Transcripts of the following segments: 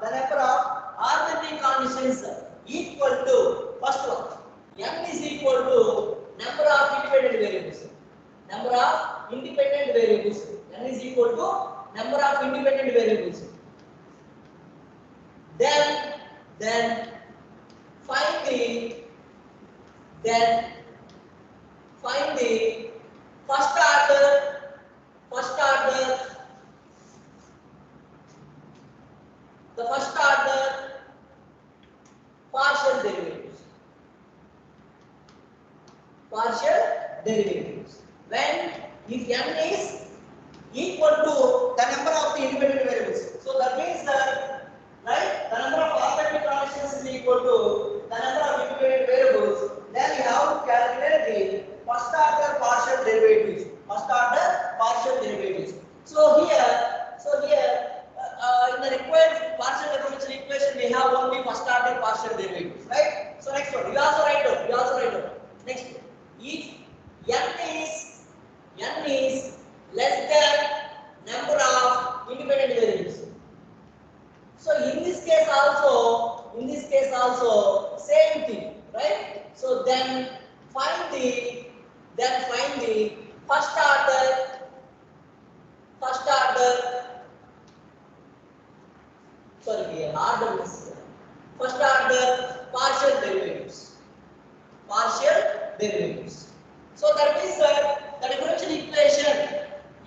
the number of arbitrary conditions equal to first one. N is equal to number of independent variables. Number of independent variables. N is equal to number of independent variables. Then find the first order the first order partial derivatives. When if n is equal to the number of the independent variables, so that means that, right, the number of arbitrary conditions is equal to the number of independent variables, then we have to calculate the first order partial derivatives. So here in the required partial differential equation we have only first order partial derivatives, right? So next one, you also write down. Next, if n is less than number of independent variables. So in this case also same thing, right? So then find the first order first order partial derivatives. So that means that the differential equation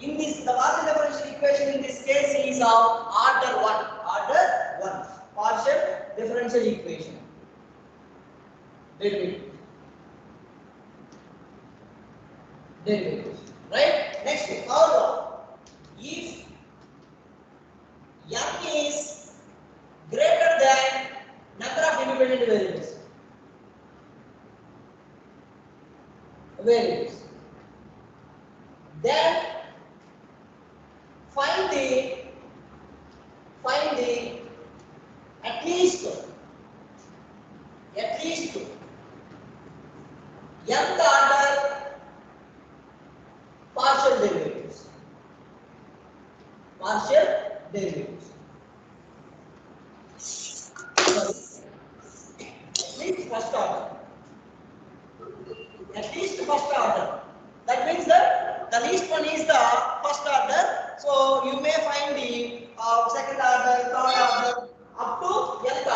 in this, the partial differential equation in this case is of order 1 partial differential equation. Derivative, right? Next, however, if n is greater than number of independent variables, then find the at least nth order partial derivatives. At least first order. That means that the least one is the first order. So you may find the second order, third order, up to nth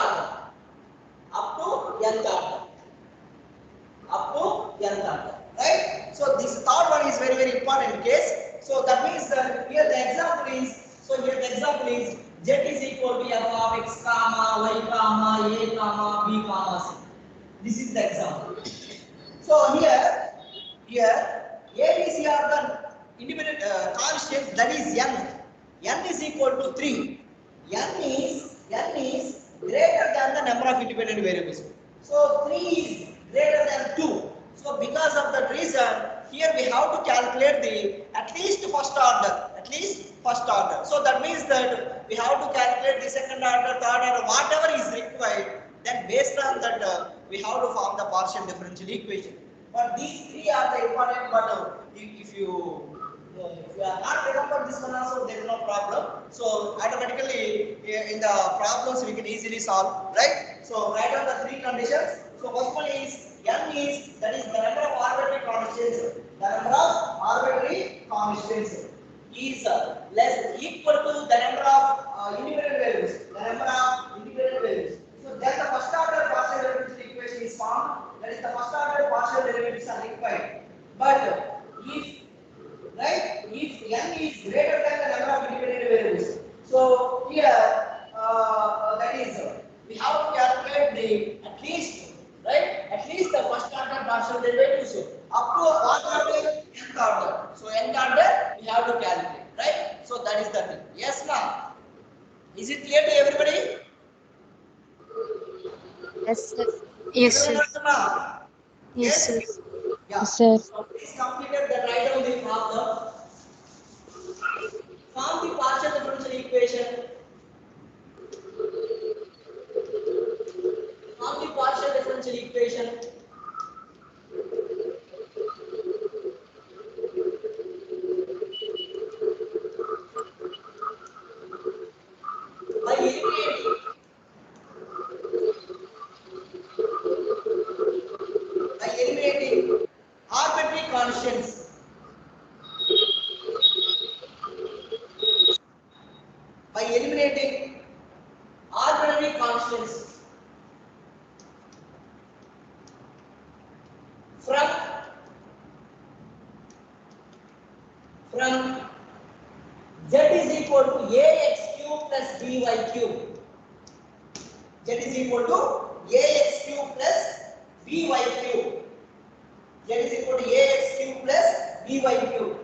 order. Right? So this third one is very, very important case. So that means that here the example is, z is equal to f of x comma y comma a comma b comma c. This is the example. So here A, B, C are the independent constants, that is n. N is equal to 3. N is greater than the number of independent variables. So 3 is greater than 2. So because of that reason, here we have to calculate the at least first order. So that means that we have to calculate the second order, third order, whatever is required. Then based on that, we have to form the partial differential equation. But these three are the important. But if you are not remember this one also, there is no problem. So automatically in the problems we can easily solve, right? So write down the three conditions. So first one is n is, that is the number of arbitrary constants. The number of arbitrary constants is less equal to the number of independent variables. So then the first order partial derivative equation is formed. That is the first order partial derivatives are required. But if n is greater than the number of independent variables, so here that is we have to calculate the at least the first order partial derivatives up to what order? Nth order. So nth order we have to calculate, right? So that is the thing. Yes, ma'am. Is it clear to everybody? Yes, sir. Yes, sir. Yes, sir. Yeah. Yes, sir. So please completed the write down the problem. Form the partial differential equation. By eliminating eliminating arbitrary constants from z is equal to ax cube plus by cube. Z is equal to ax cube plus by cube. Z is equal to ax cube plus by cube.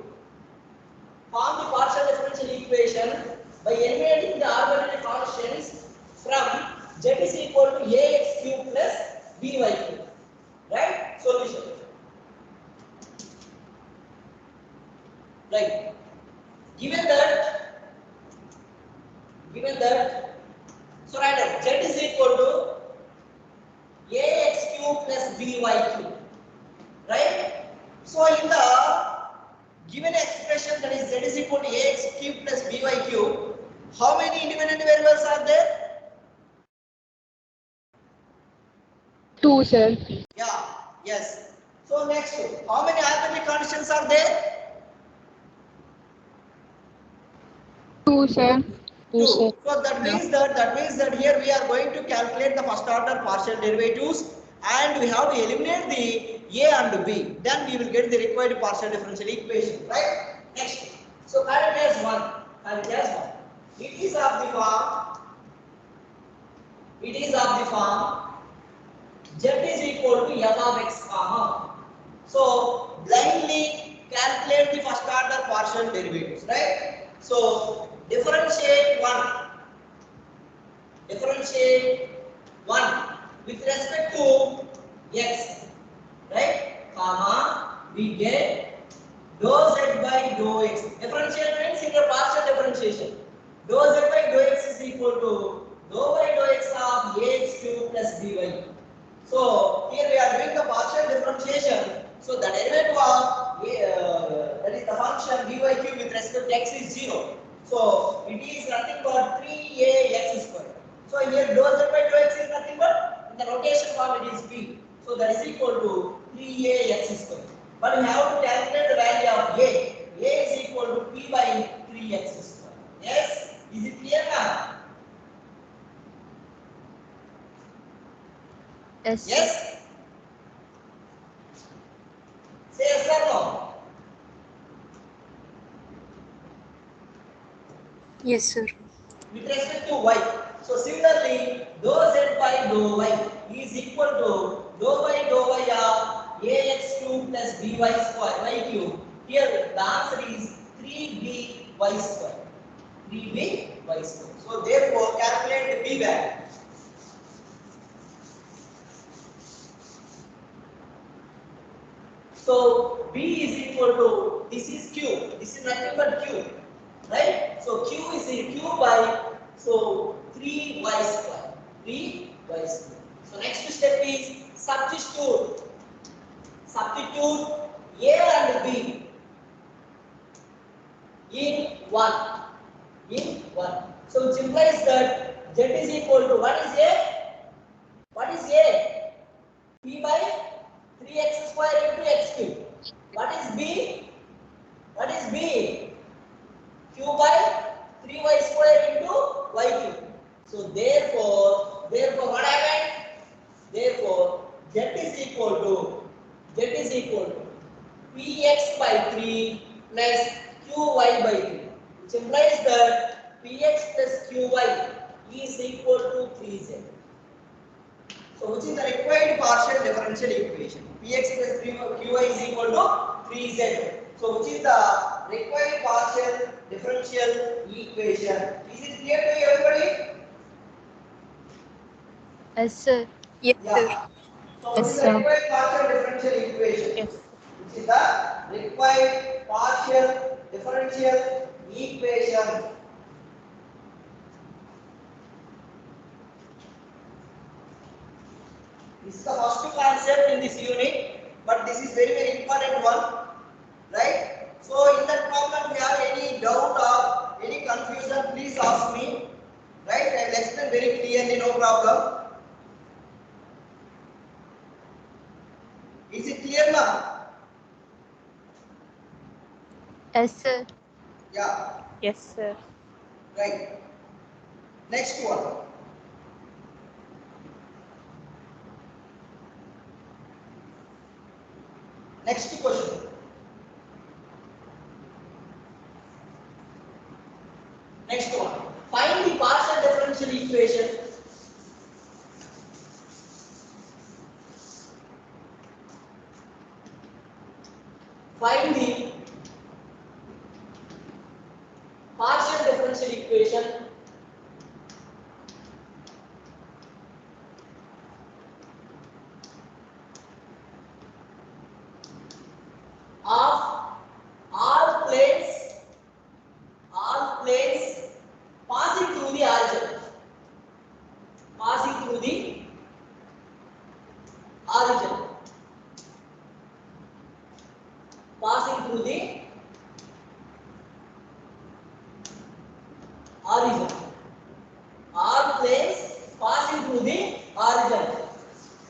Form the partial differential equation by eliminating the arbitrary constants from z is equal to ax cube plus by cube. Right? Solution. Right. Given that, so write z is equal to ax cube plus by cube. Right? So in the given expression, that is z is equal to ax cube plus by cube, how many independent variables are there? 2, sir. Yeah, yes. So next, how many arbitrary constants are there? 2, sir. 2, sir. 2. So that means that here we are going to calculate the first order partial derivatives, and we have to eliminate the a and b. Then we will get the required partial differential equation. Right? Next. So current as 1. It is of the form z is equal to f of x comma. So blindly calculate the first order partial derivatives, right? So differentiate 1 with respect to x, right? Comma, we get dou z by dou x. Differentiate means in a partial differentiation. Dou z by dou x is equal to dou by dou x of ax cube plus by. So here we are doing the partial differentiation. So the derivative of that is the function by cube with respect to x is 0. So it is nothing but 3ax square. So here dou z by dou x is nothing but in the notation form it is b. So that is equal to 3ax square. But we have to calculate the value of a. A is equal to p by 3x square. Yes? Is it clear now? Yes, sir. Yes? Say yes or no? Yes, sir. With respect to y. So similarly, dou z by dou y is equal to dou by dou y of ax cube plus by square y cube. Here the answer is 3by square. 3by square. So therefore calculate the b value. So b is equal to, this is q, this is nothing but q, right? So q is q by, so 3y square, 3y square. So next step is substitute a and b in 1, So which implies that z is equal to, what is a? What is a? P by 3x square into x cube. What is b? What is b? Q by 3y square into y cube. So therefore what happened? Therefore z is equal to px by 3 plus qy by 3, which implies that px plus qy is equal to 3z. So which is the required partial differential equation? Px plus qy is equal to 3z. So which is the required partial differential equation? Is it clear to you, everybody? Yes, sir. Yes, sir. Yeah. So which Yes, is the sir. required partial differential equation? Yes. Which is the required partial differential equation? This is the first concept in this unit, but this is very important one, right? So in that problem, if you have any doubt or any confusion, please ask me, right? I will explain very clearly, no problem. Is it clear now? Yes, sir. Yeah, Yes, sir. right. Next one. Next question. Next one. Find the partial differential equation. Find the partial differential equation of all planes passing through the origin. Passing through the origin. Passing through the origin. All planes passing through the origin.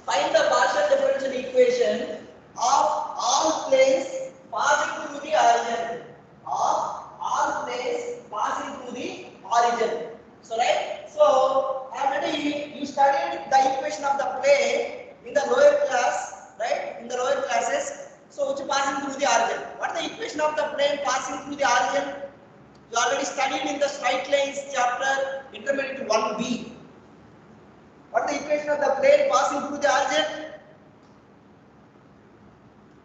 Find the partial differential equation of all planes passing through the origin. Of all planes passing through the origin. So right. So already you studied the equation of the plane in the lower class, right? In the lower classes. So which passing through the origin. What is the equation of the plane passing through the origin? You already studied in the straight lines chapter, intermediate 1B. What is the equation of the plane passing through the origin?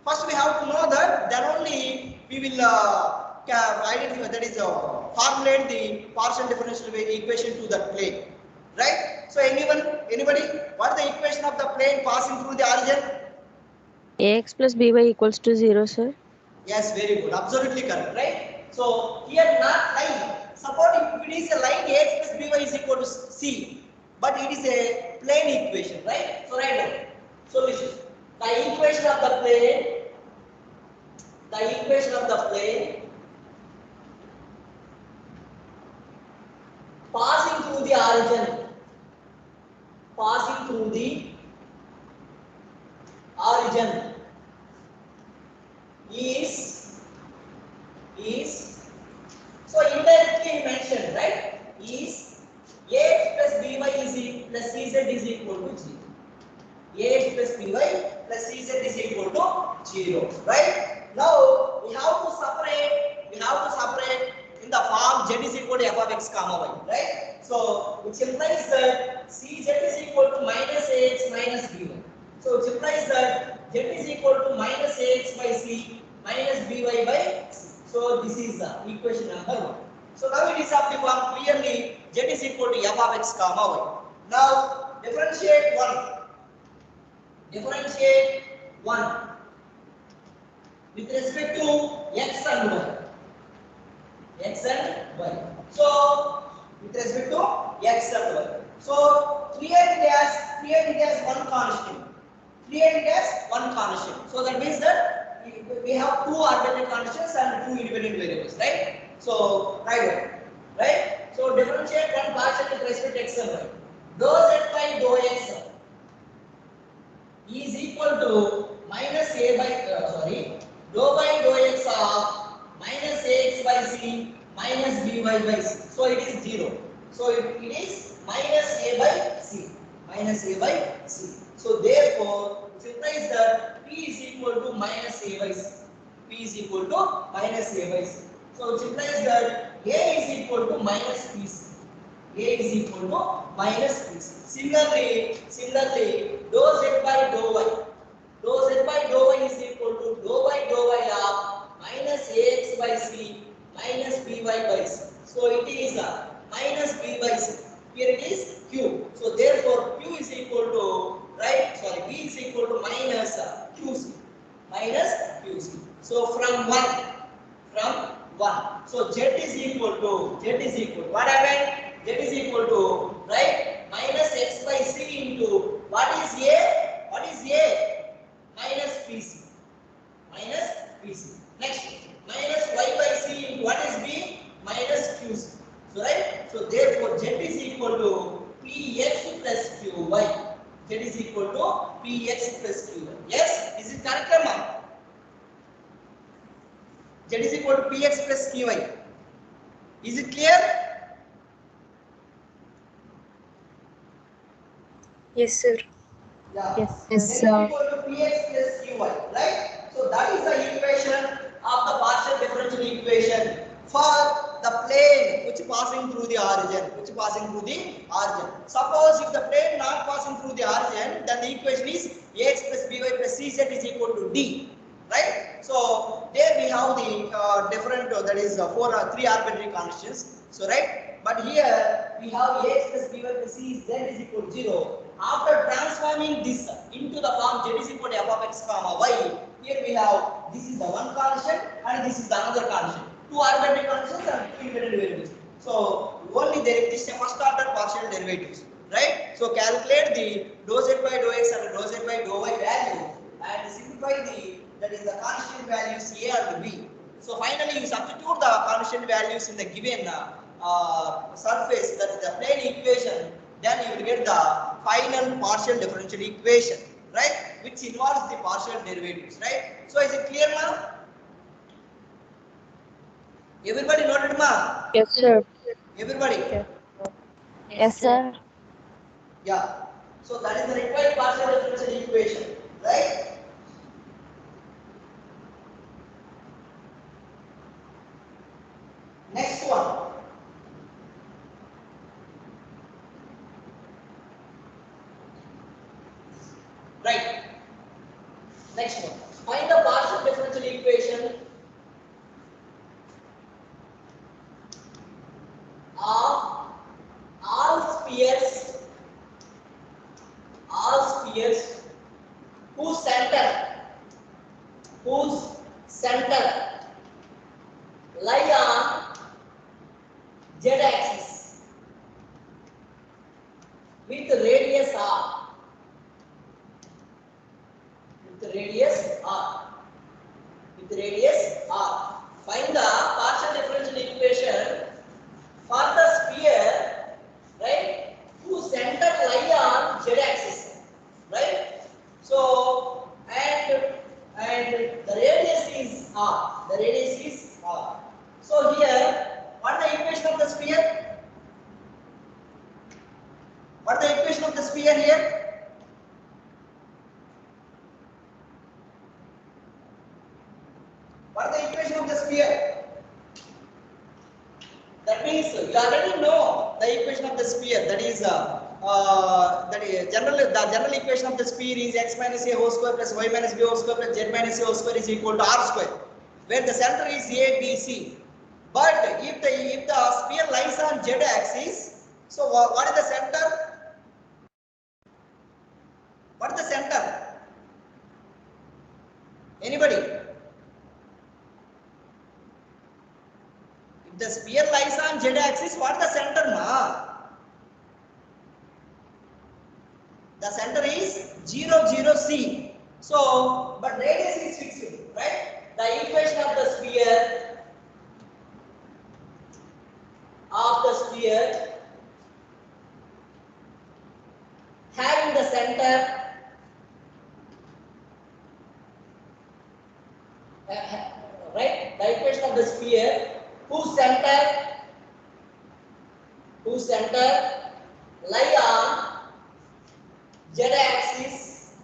First we have to know that, then only we will identify, that is formulate the partial differential equation to that plane. Right? So anybody, what is the equation of the plane passing through the origin? Ax plus by equals to 0, sir. Yes, very good. Absolutely correct, right? So here not line. Suppose if it is a line, Ax plus by is equal to C, but it is a plane equation, right? So write down solution. The equation of the plane passing through the origin. Passing through the origin is so indirectly mentioned, right? Is Ax plus by is plus Cz is equal to 0. Ax plus by plus Cz is equal to 0, right? Now we have to separate in the form z is equal to f of x comma y, right? So which implies that Cz is equal to minus ax minus by. So which implies that z is equal to minus ax by c minus by by c. So this is the equation number 1. So now it is of the form clearly z is equal to f of x comma y. Now differentiate 1. Differentiate 1 with respect to x and y. X and y. So with respect to x and y. So create it as one constant. So that means that we have two arbitrary constants and two independent variables, right? So right? So differentiate one partial with respect to x and y. Dou z by dou x is equal to minus a by dou by dou x of minus ax by c minus by by c. So it is 0. So it is minus a by c. So therefore it implies that p is equal to minus a by c. So it implies that a is equal to minus pc. Similarly, dou z by dou y is equal to dou by dou y of minus ax by c minus by by c. So it is minus b by c. Here it is q. So therefore q is equal to b is equal to minus qc. So from 1. So z is equal to what happened? Z is equal to minus x by c into what is a? Minus pc. Next minus y by c into what is b? Minus qc. So so therefore z is equal to px plus qy. Yes, is it correct, ma'am? Z is equal to px plus qy. Is it clear? Yes, sir. Yeah. Yes, Yes, Then sir. equal to Px plus Qy, right? So that is the equation of the partial differential equation for the plane which passing through the origin, Suppose if the plane not passing through the origin, then the equation is Ax plus By plus Cz is equal to D, right? So there we have the different, that is three arbitrary constants. So right, but here we have Ax plus By plus Cz is equal to 0. After transforming this into the form z is equal to f of x comma y, here we have this is the one constant and this is the another constant. Two arbitrary constants and two independent variables. So only there is this first order partial derivatives, right? So calculate the dou z by dou x and dou z by dou y value and simplify that is the constant values a and b. So finally you substitute the constant values in the given surface, that is the plane equation, then you will get the final partial differential equation, right, which involves the partial derivatives, right? So is it clear now? Everybody noted ma? Yes, sir. Everybody? yes, Yes, sir. Yeah. So that is the required partial differential equation, right? Next one. Right. Next one. Find the partial differential equation of all spheres whose center lie on z-axis with radius r. Find the partial differential equation for the sphere, right, whose center lie on z-axis, right? So and the radius is r. So here, what is the equation of the sphere? What is the equation of the sphere here? What is the equation of the sphere? That means you already know the equation of the sphere. That is the general equation of the sphere is x minus a whole square plus y minus b whole square plus z minus a whole square is equal to r square, where the center is a, b, c. But if the sphere lies on z axis, so what is the center? What is the center? Anybody? If the sphere lies on z axis, what is the center, ma? The center is 0, 0, C. So, but radius is fixed, right? The equation of the sphere having the center right? The equation of the sphere whose center lie on z-axis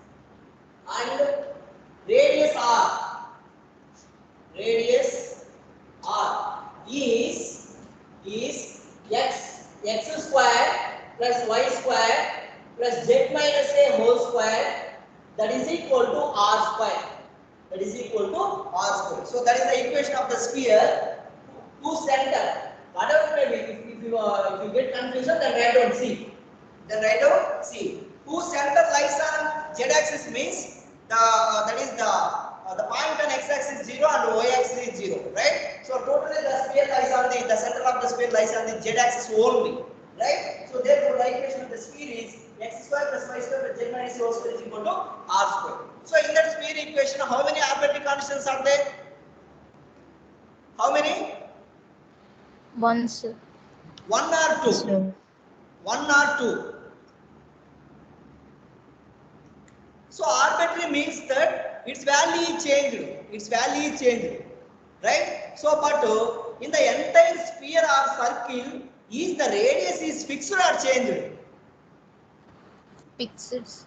and radius r is x square plus y square plus z minus a whole square, that is equal to r square. So that is the equation of the sphere whose center, whatever may be, if you get confusion, then write down C. Whose center lies on z-axis means that is the point on x-axis 0 and y-axis is 0, right? So totally the sphere lies on the center of the sphere lies on the z-axis only, right? So therefore the equation of the sphere is x square plus y square plus z minus a square is equal to r square. So in that sphere equation, how many arbitrary constants are there? How many? One, sir. One or two? Sir. One or two? So arbitrary means that its value is changed. Right? So but in the entire sphere or circle, is the radius is fixed or changed? Fixed.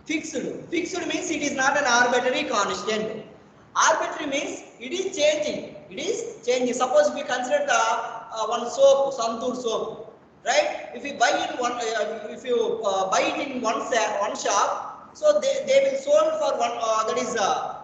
Fixed. Fixed means it is not an arbitrary constant. Arbitrary means it is changing. It is changing. Suppose we consider the one soap, Santur soap, right? If you buy in one, buy it in one shop, so they will sold for one. That is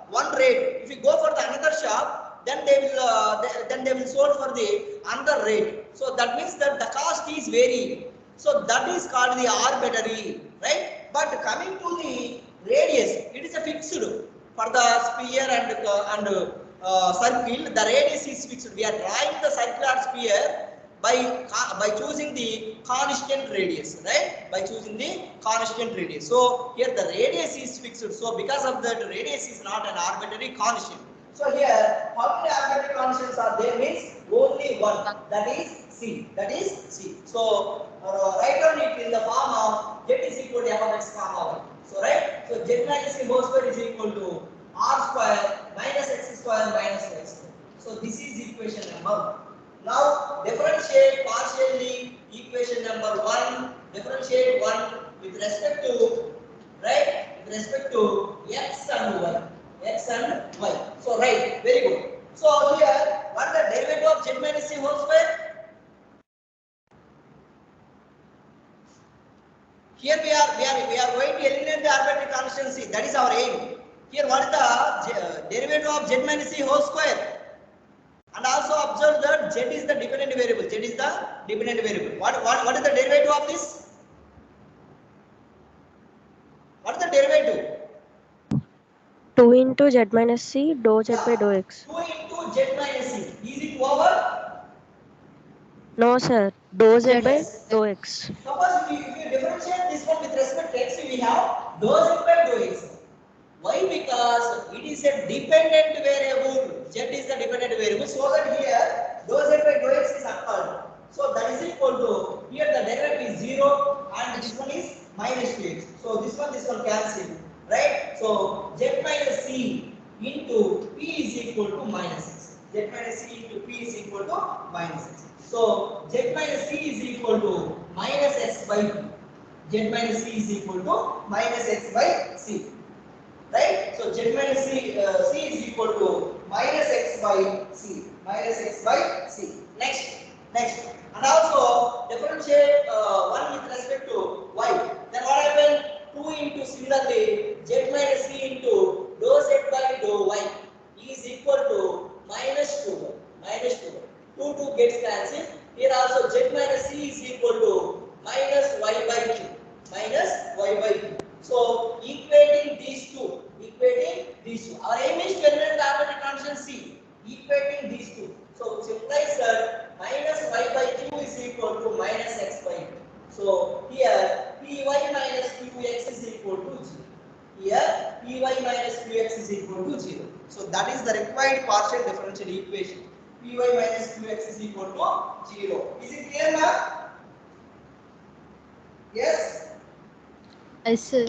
one rate. If you go for the another shop, then they will sold for the another rate. So that means that the cost is varying. So that is called the arbitrary, right? But coming to the radius, it is a fixed for the sphere and circle. The radius is fixed. We are drawing the circular sphere by choosing the constant radius, right? By choosing the constant radius. So here the radius is fixed. So because of that, radius is not an arbitrary constant. So here, how many arbitrary constants are there? Means only one. That is C. That is C. So write down it in the form of Z is equal to f of x comma y. So right. So Z minus C whole square is equal to r square minus x square minus y square. So this is equation number 1. Now differentiate partially equation number 1. Differentiate 1 with respect to, right, with respect to x and y. X and y. So right, very good. So here, what is the derivative of z minus c whole square? Here we are going to eliminate the arbitrary constancy. That is our aim. Here, what is the derivative of z minus c whole square? And also observe that z is the dependent variable. Z is the dependent variable. What is the derivative of this? What is the derivative? 2 into z minus c dou z by dou x. 2 into z minus c. Is it over? No, sir. Dou z by Yes. dou x. Suppose if you differentiate this one with respect to x, we have dou z by dou x. Why? Because it is a dependent variable. Z is the dependent variable. So that here dou z by dou x is occurred. So that is equal to, here the derivative is 0 and this one is minus 2x. So this one cancel. Right? So z minus c into p is equal to minus x. Z minus c into p is equal to minus x. So z minus c is equal to minus x by p. Z minus c is equal to minus x by c. Right? So z minus c is equal to minus x by c. Minus x by c. Next. And also differentiate 1 with respect to y. Then what happened? 2 into similarly z minus c into dou z by dou y is equal to minus 2. Minus 2. 2 gets cancelled. Here also z minus c is equal to minus y by q. Minus y by q. So equating these two. Our aim is to eliminate the arbitrary constant c. Equating these two. So which implies that minus y by q is equal to minus x by q. So here py minus qx is equal to 0. Here py minus qx is equal to 0. So that is the required partial differential equation. Py minus qx is equal to 0. Is it clear now? Yes? Yes, sir.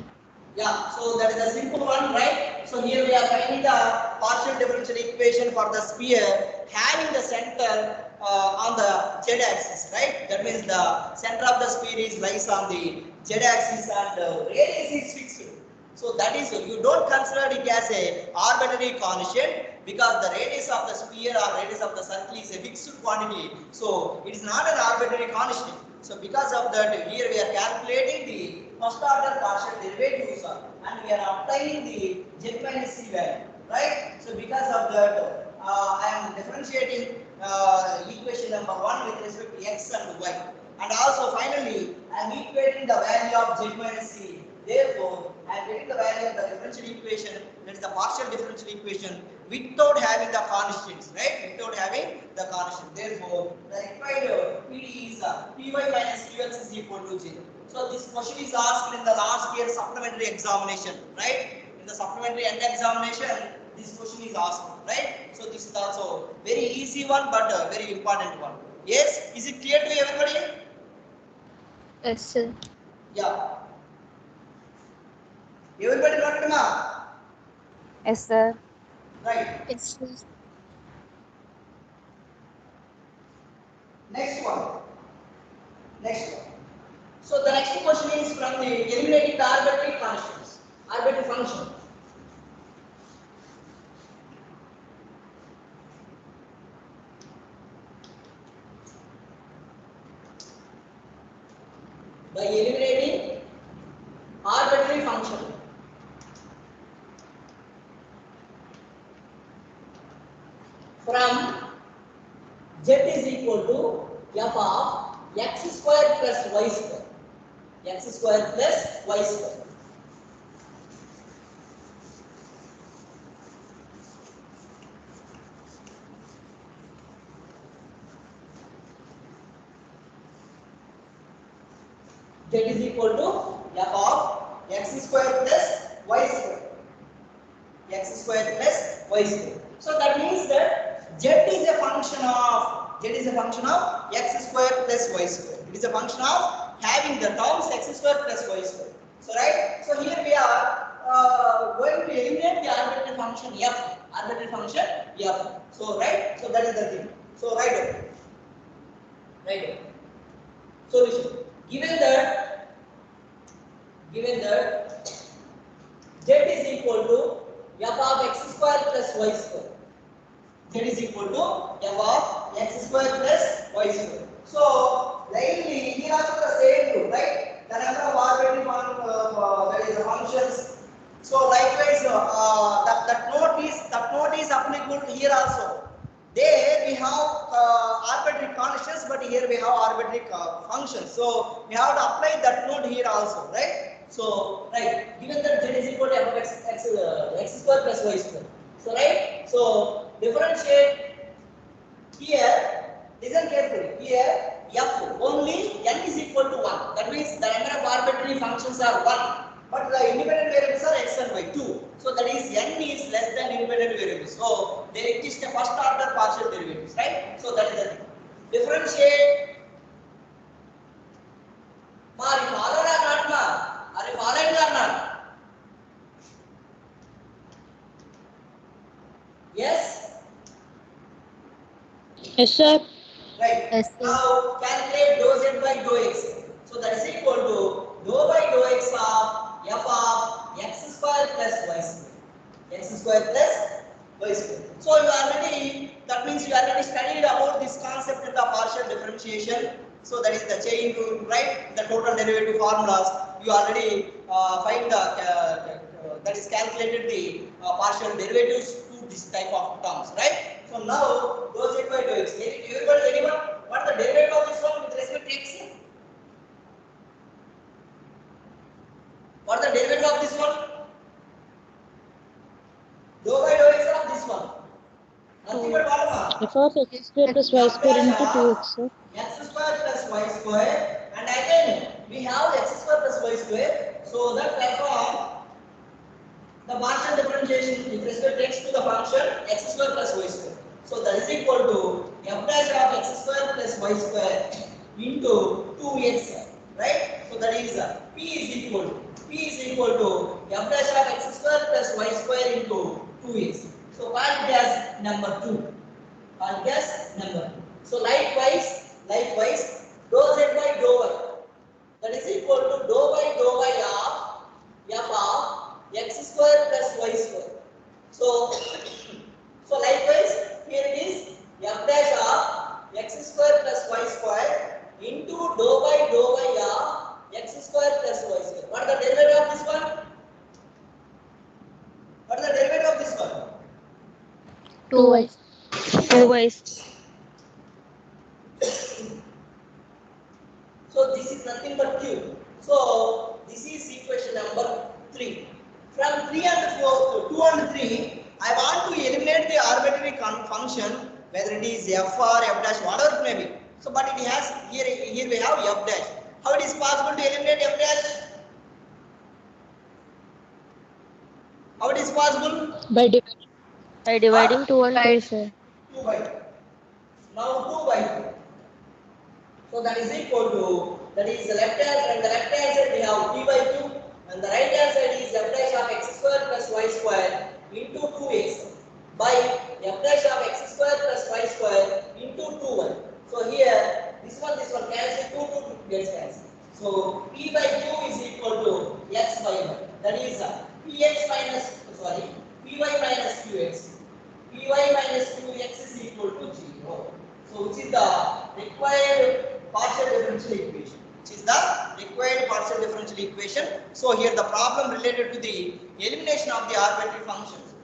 Yeah, so that is a simple one, right? So here we are finding the partial differential equation for the sphere having the center on the z-axis, right? That means the center of the sphere lies on the z-axis and radius is fixed. So that is, you don't consider it as a arbitrary constant because the radius of the sphere or radius of the circle is a fixed quantity. So it is not an arbitrary constant. So because of that, here we are calculating the first order partial derivatives and we are applying the z minus c value, right? So because of that, I am differentiating equation number 1 with respect to x and y, and also finally I am equating the value of z minus c. Therefore, I am getting the value of the differential equation, that is the partial differential equation, without having the constants, right? Without having the constant. Therefore, the required PD is py minus qx is equal to 0. So this question is asked in the last year supplementary examination, right? In the supplementary end examination, this question is asked, right? So this is also very easy one, but very important one. Yes, is it clear to everybody? Yes, sir. Yeah. Everybody got it, ma? Yes, sir. Right. Yes, sir. Next one. So the next question is from the eliminating the arbitrary functions, arbitrary function. By eliminating arbitrary function. From z is equal to f of x square plus y square. X square plus y square. Z is equal to f of x square plus y square. X square plus y square. So that means that z is a function of x square plus y square. It is a function of having the terms x square plus y square. So right. So here we are going to eliminate the arbitrary function f. Arbitrary function f. So right. So that is the thing. So right over. Right over. Solution. Given that z is equal to f of x square plus y square. Z is equal to f of x square plus y square. So, likely here also the same rule, right? The number of arbitrary that is the functions. So, likewise, that note is applicable here also. There we have arbitrary constants, but here we have arbitrary functions. So, we have to apply that note here also, right? So, right, given that z is equal to f of x square plus y square. So, right, so differentiate here, listen carefully, here f only n is equal to 1. That means the number of arbitrary functions are 1, but the independent variables are x and y 2. So that is n is less than independent variables. So there exists a first order partial derivatives, right? So that is the thing. Differentiate. Are you following or not, ma? Are you following or not? Yes? Yes, sir. Right. Yes, sir. Now calculate dou z by dou x. So that is equal to dou by dou x of f of x square plus y square. X square plus y square. So you already, that means you already studied about this concept in the partial differentiation. So that is the chain rule, right? The total derivative formulas. You already find the that is calculated the partial derivatives to this type of terms, right? So now dou z by dou x. Anyone? What is the derivative of this one with respect to x? What is the derivative of this one? Dou by dou x of this one. Nothing but what? F of x square plus y square into 2x, sir. X square plus y square, and again we have x square plus y square. So that perform the partial differentiation with respect to x to the function x square plus y square. So that is equal to f dash of x square plus y square into 2x, right? So that is p is equal to f dash of x square plus y square into 2x. So call it as number 2. So likewise, dou z by dou y, that is equal to dou by dou y of f of x square plus y square. So likewise, here it is f dash of x square plus y square into dou by dou y of x square plus y square. What is the derivative of this one? What is the derivative of this one? 2y. 2y. So this is nothing but q. So this is equation number 3. From 3 and 4 to 2 and 3, I want to eliminate the arbitrary function, whether it is f or f dash, whatever it may be. So, but it has here we have f dash. How it is possible to eliminate f dash? How it is possible? By dividing. By dividing 2 and 2, sir. 2 by 2. Now 2 by 2. So that is equal to, that is the left hand side, the left hand side we have p by 2, and the right hand side is f dash of x square plus y square into 2x by f dash of x square plus y square into 2y. So here this one cancel, 2 gets cancelled. So P by Q is equal to X by Y. That is Px minus, sorry, Py minus Qx. Py minus Qx is equal to 0. So which is the required partial differential equation? Which is the required partial differential equation. So here the problem related to the elimination of the arbitrary functions.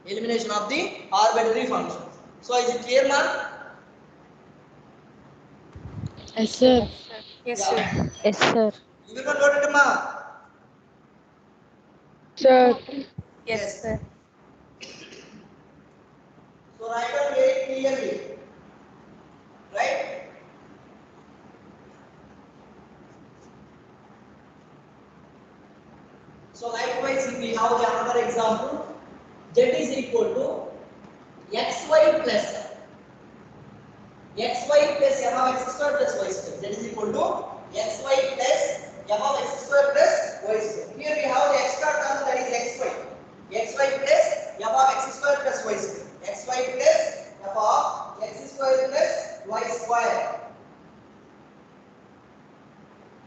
Elimination of the arbitrary functions. So is it clear, ma'am? Yes, sir. Yes, sir. Yes, sir. You will not note it, ma'am. Sir. Yes, Yes. sir. So write down very clearly, right? So likewise, if we have the another example, z is equal to xy plus f of x square plus y square. Z is equal to xy plus f of x square plus y square. Here we have the extra term, that is xy. Xy plus f of x square plus y square. Xy plus f of x square plus y square.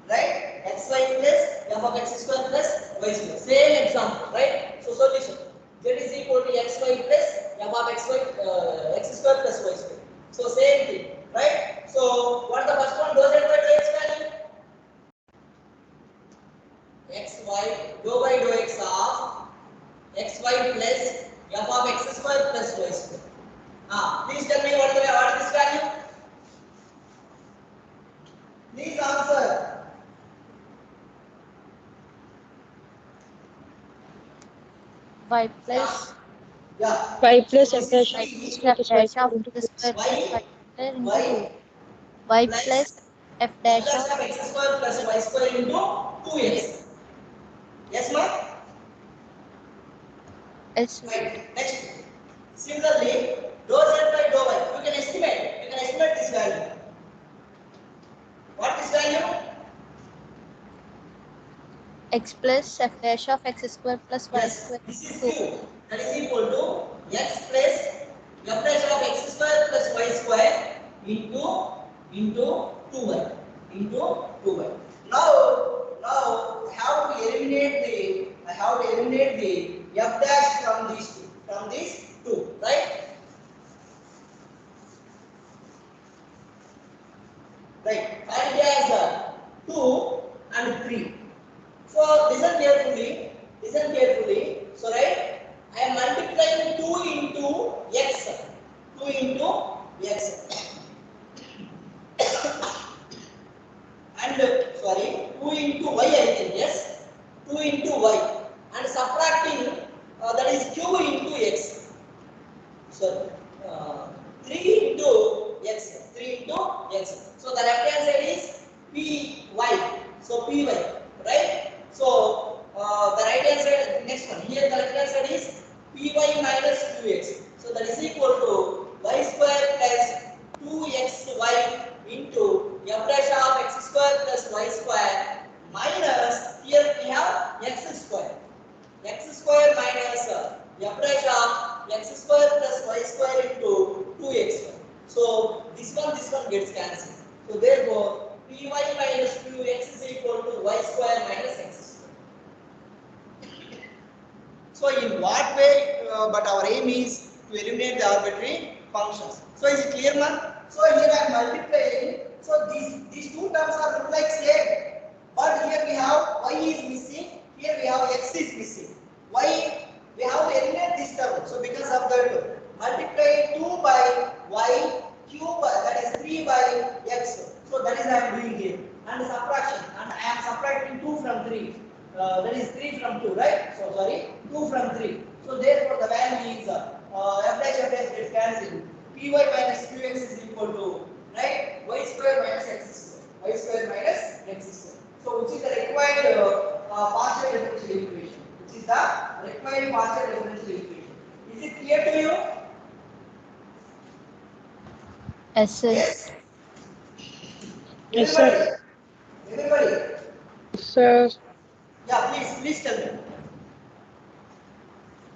Right? Xy plus f of x square plus y square. Same example, right? So solution. Z is equal to xy plus f of x square plus y square. So same thing, right? So what the first one? Dou z by dou x value? Xy dou by dou x of xy plus f of x square plus y square. Please tell me what is this value? Please answer. Y plus Yeah. 5 plus So f this is dash of y x three. square f plus y dash of square into x 2x. square plus y Y square into 2. y Y plus plus f f dash dash of of x square plus y square into 2x. Yes, ma'am? s. Right. Next. Similarly, dou z by dou y. You can estimate. You can estimate this value. What is value? X plus f dash of x square plus y Yes. square This is into 2. q. That is equal to x plus f dash of x square plus y square into 2y into 2y. Now I have to eliminate the f dash from these two, right? Right. And it has 2 and 3. So listen carefully. Listen carefully. So right, I am multiplying 2 into x. 2 into x. And sorry, 2 into y I think, yes. 2 into y. And subtracting that is q into x. So 3 into x. 3 into x. So the left hand side is py. So py, right? So the right hand side, next one. Here the left hand side is py minus qx. So that is equal to y square plus 2xy into f dash of x square plus y square minus, here we have x square. X square minus f dash of x square plus y square into 2x. So this one gets cancelled. So therefore py minus qx is equal to y square minus x square. So in what way? But our aim is to eliminate the arbitrary functions. So is it clear, man? So here I am multiplying. So these two terms are look like same, but here we have y is missing. Here we have x is missing. Y we have to eliminate this term. So because of that, multiply 2 by y cube, that is 3 by x. So that is I am doing here. And subtraction, and I am subtracting 2 from 3. That is 3 from 2, right? So sorry, 2 from 3. So therefore the value is f dash gets cancelled. Py minus qx is equal to, right, y square minus x square. Y square minus x square. So which is the required partial differential equation? Which is the required partial differential equation? Is it clear to you? Yes, sir. Yes. Yes, Everybody. sir. Everybody. Sir. Yeah, please tell me.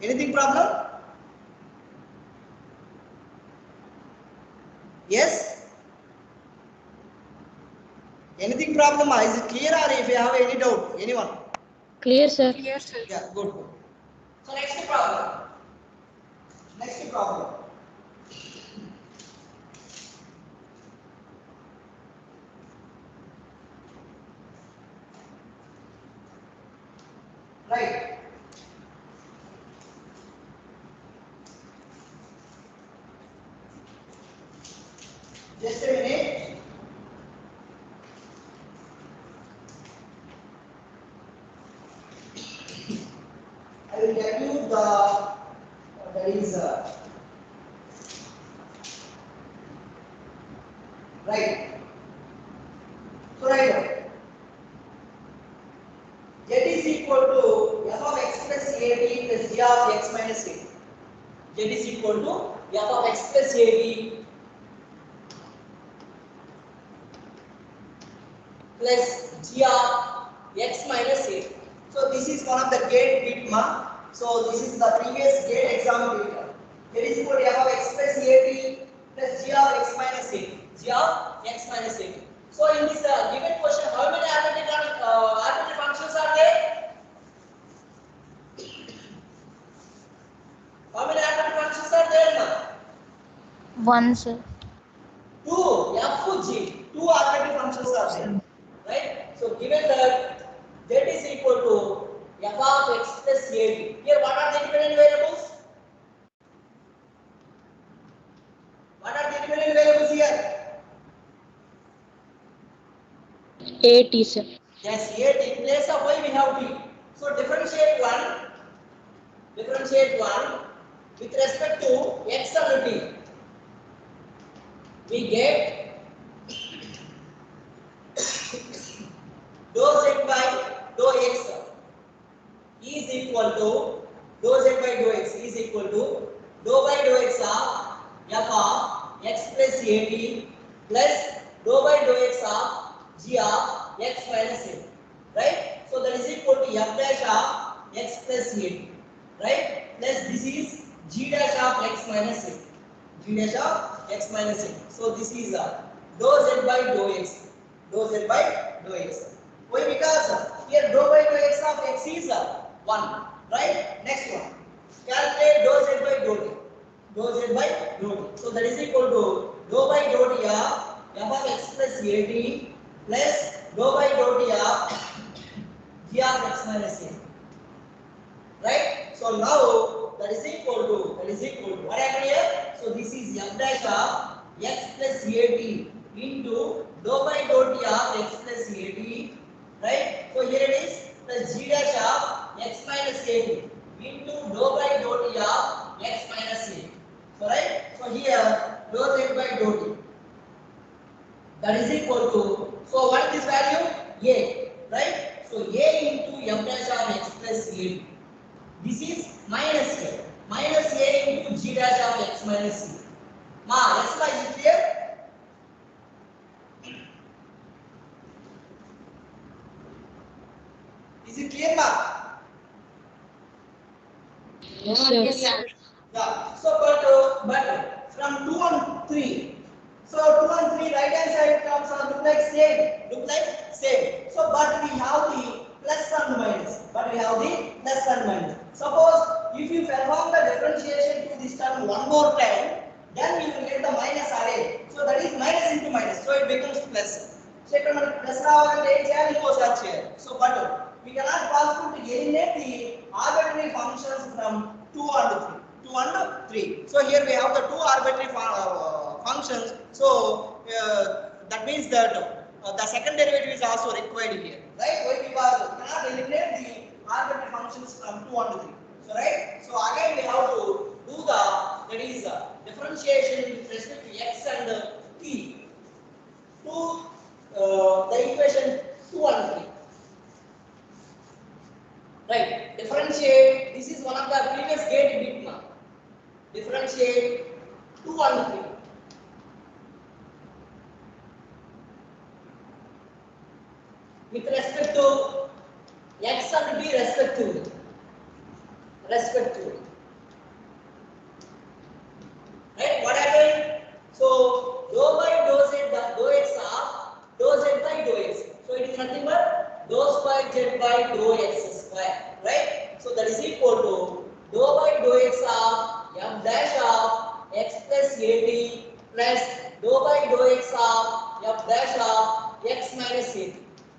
Anything problem? Yes? Anything problem? Is it clear, or if you have any doubt? Anyone? Clear, sir. Clear, sir. Yeah, good. So next problem. Next problem. Right. Just a minute. I will tell you that is right. So right. Z is equal to f of x plus ab plus g of x minus a. Z is equal to f of x plus ab plus g of x minus a. So this is one of the gate bit ma. So this is the previous gate exam bit. Z is equal to f of x plus ab plus g of x minus a. G of x minus a. So in this given question, how many arbitrary functions are there? How many arbitrary functions are there now? 1, sir. 2 f g. 2 arbitrary functions are there, right? So given that z is equal to f of x plus ab. Here what are the independent variables? What are the independent variables here? AT, sir. Yes, here in place of y we have t. So differentiate one with respect to x and t. We get dou z by dou x is equal to dou z by dou x is equal to dou by dou x of f of x plus at plus dou by dou x of g of x minus a, right? So that is equal to f dash of x plus at, right? Plus this is g dash of x minus a, g dash of x minus a. So this is dou z by dou x, dou z by dou x. Why? Because here dou by dou x of x is 1, right? Next one. Calculate dou z by dou t. Dou z by dou t. So that is equal to dou by dou t of f of x plus at plus dou by dou t of g of x minus a. Right? So now that is equal to what happened here? So this is f dash of x plus at into dou by dou t of x plus at, right? So here it is plus g dash of x minus at into dou by dou t of x minus a. So right? So here dou z by dou t, that is equal to, so what is this value? A, right? So a into f dash of x plus a. This is minus a. Minus a into g dash of x minus c. Ma, yes, ma, is it clear? Is it clear, ma? Yes, sir. Yes, sir. Yeah. So, but from 2 and 3. So 2 and 3 right hand side terms are look like same. So, but we have the plus and minus. Suppose if you perform the differentiation to this term one more time, then you will get the minus array. So that is minus into minus. So it becomes plus. So ఇక్కడ మనకి plus రావాలంటే ఏం చేయాలి? ఇంకోసారి చేయాలి. So but we cannot possible to eliminate the arbitrary functions from 2 and 3. 2 and 3. So here we have the two arbitrary functions. So that means that the second derivative is also required here, right? Why? Because we cannot eliminate the arbitrary functions from 2 and 3. So right? So again we have to do the, that is differentiation with respect to x and t to the equation 2 and 3. Right? Differentiate. This is one of the previous gate bit mark. Differentiate 2 and 3. With respect to x and b respectively. Right? What happened? So dou by dou z dou x of dou z by dou x. dou x square, right? So that is equal to dou by dou x of f dash of x plus at plus dou by dou x of f dash of x minus at.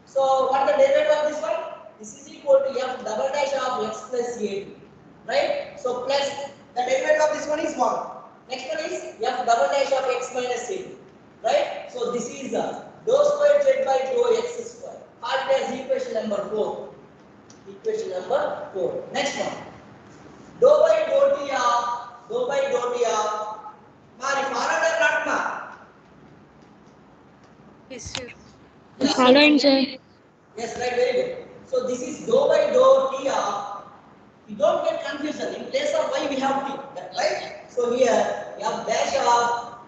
So what is the derivative of this one? This is equal to f double dash of x plus at, right? So plus the derivative of this one is 1. Next one is f double dash of x minus at, right? So this is dou square z by dou x square. Call it as equation number 4. Equation number 4. Next one. Dou by dou t of Mari followed or not ma? Yes, sir. Yeah. Following, sir. Yes, right, very good. So this is dou by dou t of, you don't get confusion. In place of y we have t, right? So here we have dash of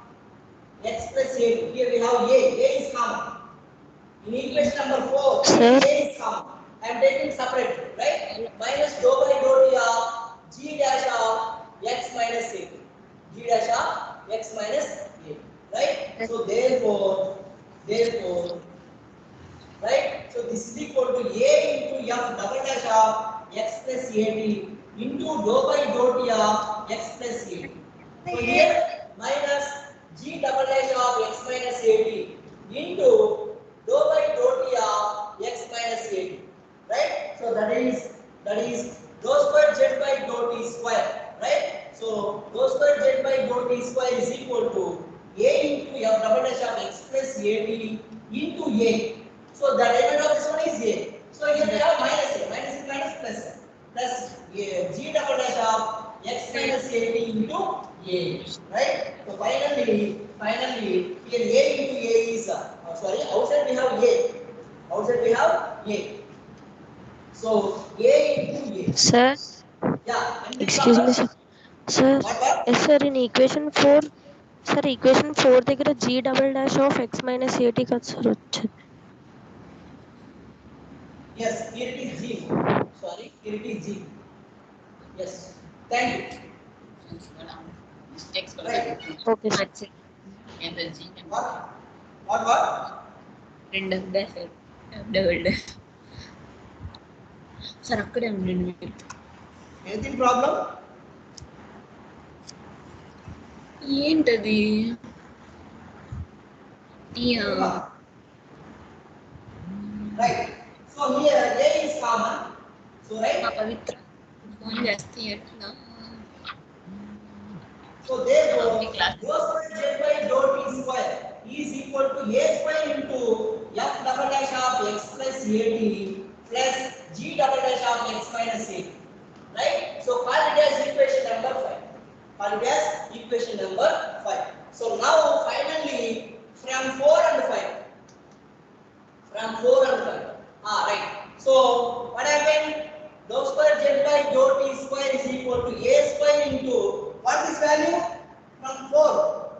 x plus a. Here we have a. A is common. In equation number 4, Sir. a is common. I am taking separate, right? Minus dou by dou t of g dash of x minus a. G dash of x minus a, right? So therefore, right? So this is equal to a into f double dash of x plus at into dou by dou t of x plus a. So here minus g double dash of x minus at into dou by dou t of x minus at, right? So that is dou square z by dou t square, right? So dou square z by dou t square is equal to a into f double dash of x plus at into a. So the derivative of this one is a. So here we have minus a, minus is minus plus plus a, g double dash of x minus at into a, right? So finally here a into a is sorry, outside we have a. So a into a. Sir, Yeah. And this excuse me, number sir. Sir, what? yes, sir, in equation 4, sir, equation 4 దగ్గర g double dash of x minus at కదా sir వచ్చింది. Yes, here it is g. Sorry, here it is g. Yes. Thank you. Right. Okay sir. What? Sir అక్కడే ఉండండి. Anything problem? ఏంటది? Right. So here a is common. So మా right. పవిత్ర phone చేస్తే ఎట్లా? So therefore, dou square z by dou t square is equal to a square into f double dash of x plus at plus g double dash of x minus a. Right? So call it as equation number 5. So now finally from 4 and 5. Right. So what happened? Dou square z by dou t square is equal to a square into what is value from 4.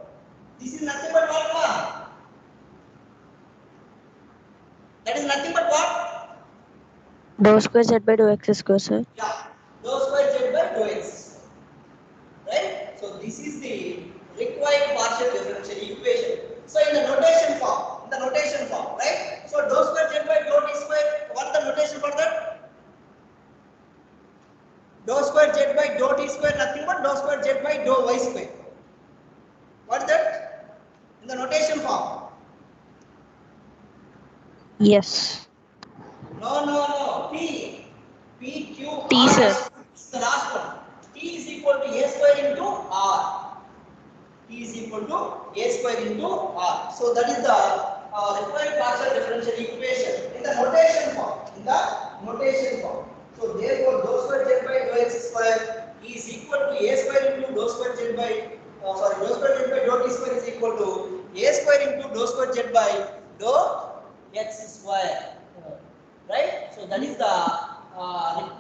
This is nothing but what? That is nothing but what? Dou square z by dou x square, sir. Yeah. Dou square z by dou x. Right? So this is the required partial differential equation. So in the notation form, right? So dou square z by dou t square, what is the notation for that? Dou square z by dou t square nothing but dou square z by dou y square. What is that? In the notation form. Yes. No. P, Q, T, R. sir. It's the last one. T is equal to a square into R. T is equal to a square into R. So that is the required partial differential equation in the notation form. So therefore, dou square z by dou x square is equal to a square into dou square z by dou square z by dou t square is equal to a square into dou square z by dou x square. Right? So that is the